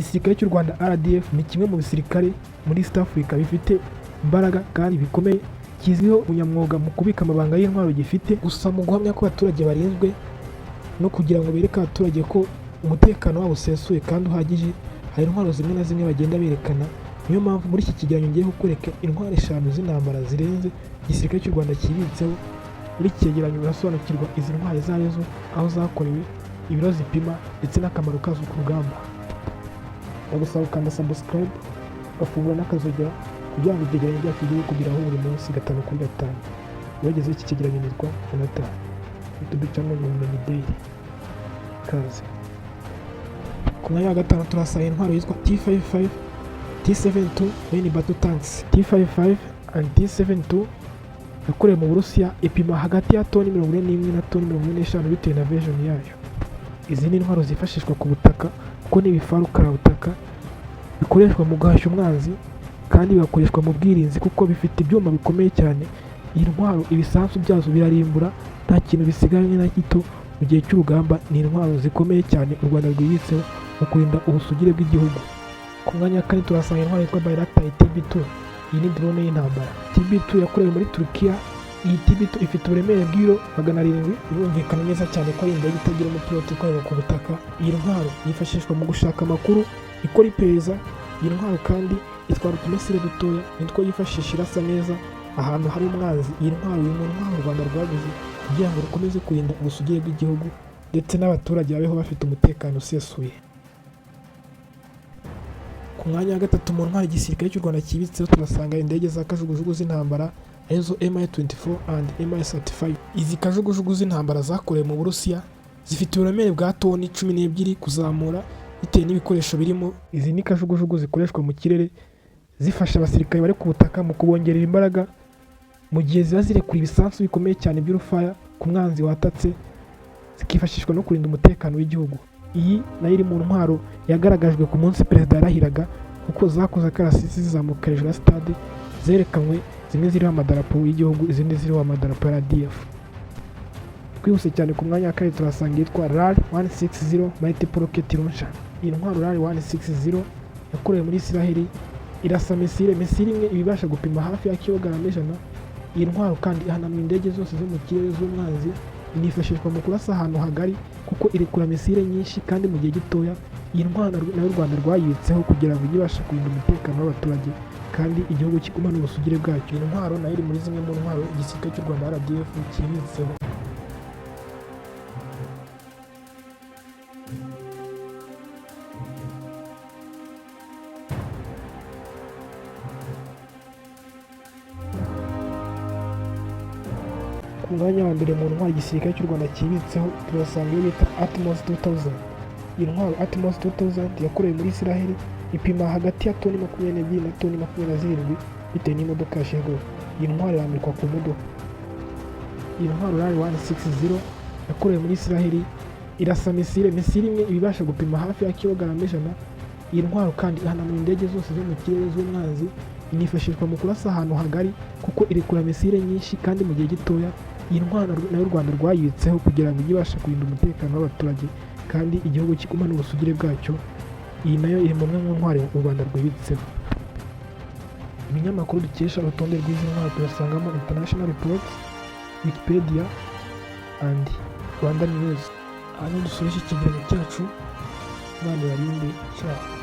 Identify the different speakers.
Speaker 1: Igisirikare cy'u Rwanda RDF ni kimwe mu bisirikare muri East Africa bifite imbaraga kandi bikomeye, kizwiho ubunyamwuga mu kubika amabanga y'intwaro gifite, gusa mu guhamya ko abaturage barinzwe no kugira ngo bereke abaturage ko umutekano wabo usesuye kandi uhagije, hari intwaro zimwe na zimwe bagenda berekana. Niyo mpamvu muri iki kigereranyo ngiye kukwereka intwaro 5 z'intambara zirenze igisirikare cy'u Rwanda kibitseho. Muri iki cyegeranyo urasobanukirwa izi ntwaro izo ari zo, aho zakorewe, ibiro zipima ndetse n'akamaro kazo ku rugamba. Ndagusaba gukanda subscribe, ugafungura n'akazogera kugira ngo ibyegeranyo byacu bijye bikugeraho buri munsi 5 kuri 5. Uwagezeho iki cyegeranyo nitwa Jonathan, YouTube channel ni Ubumenyi Daily. Kaze. Ku mwanya wa 5 turasanga intwaro yitwa T55, T72 main battle tanks. T55 and T72 yakorewe mu Burusiya, ipima hagati ya toni 41 na toni 45 bitewe na version yayo. Izi ni intwaro zifashishwa ku butaka kuko ni ibifaru karabutaka bikoreshwa mu guhashya umwanzi kandi bigakoreshwa mu bwirinzi kuko bifite ibyuma bikomeye cyane. Iyi ntwaro ibisansu byazo birarimbura, nta kintu bisigaye na gito mu gihe cy'urugamba. Ni intwaro zikomeye cyane u Rwanda rwibitseho mu kurinda ubusugire bw'igihugu. Ku mwanya wa 4 turasanga intwaro yitwa Bayraktar TB2. Iyi ni drone y'intambara. TB2 yakorewe muri Turkiya. Iyi TB2 ifite uburemere bw'ibiro 700. Birumvikana neza cyane ko ari indege itagira umupilote ikorera ku butaka. Iyi ntwaro yifashishwa mu gushaka amakuru, ikora iperereza. Iyi ntwaro kandi itwara utumesire dutoya, nitwo yifashisha irasa neza ahantu hari umwanzi. Iyi ntwaro iri mu ntwaro u Rwanda rwaguze kugira ngo rukomeze kurinda ubusugire bw'igihugu ndetse n'abaturage babeho bafite umutekano usesuye. Ku mwanya wa 3 mu ntwaro igisirikare cy'u Rwanda kibitseho turasanga indege za kajugujugu z'intambara arizo Mi-24 and Mi-35. Izi kajugujugu z'intambara zakorewe mu Burusiya, zifite uburemere bwa toni 12 kuzamura bitewe n'ibikoresho birimo. Izi ni kajugujugu zikoreshwa mu kirere zifasha abasirikare bari ku butaka mu kubongerera imbaraga mu gihe ziba zirekura ibisansu bikomeye cyane by'urufaya ku mwanzi watatse, zikifashishwa no kurinda umutekano w'igihugu. Iyi nayo iri mu ntwaro yagaragajwe ku munsi perezida yarahiraga kuko zakoze akarasisi zizamuka hejuru ya stade, zerekanwe zimwe ziriho amadarapo y'igihugu, izindi ziriho amadarapo ya RDF. Twihuse cyane ku mwanya wa 4 turasanga yitwa RAL 160 multiple rocket launcher. Iyi ntwaro RAL 160 yakorewe muri Israel, irasa misile imwe ibibasha gupima hafi ya kilograme 100. Iyi ntwaro kandi ihanamura indege zose zo mu kirere z'umwanzi, inifashishwa mu kurasa ahantu hagari kuko irekura misile nyinshi kandi mu gihe gitoya. Iyi ntwaro nayo u Rwanda rwayibitseho kugira ngo ibashe kurinda umutekano w'abaturage kandi igihugu kigumane ubusugire bwacyo. Iyi ntwaro nayo iri muri zimwe mu ntwaro igisirikare cy'u Rwanda RDF kibitseho. Ku mwanya wa mbere mu ntwaro igisirikare cy'u Rwanda kibitseho turasanga iyo bita Atmos 2000. Iyi ntwaro Atmos 2000 yakorewe muri Israel, ipima hagati ya toni 22 na toni 27 bitewe n'imodoka yashyizweho. Iyi ntwaro irambikwa ku modoka. Iyi ntwaro RAL 160 yakorewe muri Israel, irasa misile imwe ibibasha gupima hafi ya kilograme 100. Iyi ntwaro kandi ihanamura indege zose zo mu kirere z'umwanzi, inifashishwa mu kurasa ahantu hagari kuko irekura misile nyinshi kandi mu gihe gitoya. Iyi ntwaro nayo u Rwanda rwayibitseho kugira ngo ibashe kurinda umutekano w'abaturage kandi igihugu kigumane ubusugire bwacyo. Iyi nayo iri mu ntwaro u Rwanda rwibitseho. Ibinyamakuru dukesha urutonde rw'izi ntwaro turasangamo International Reports, Wikipedia and Rwanda News. Hano dusoreje ikigereranyo cyacu. Imana ibarinde cyane.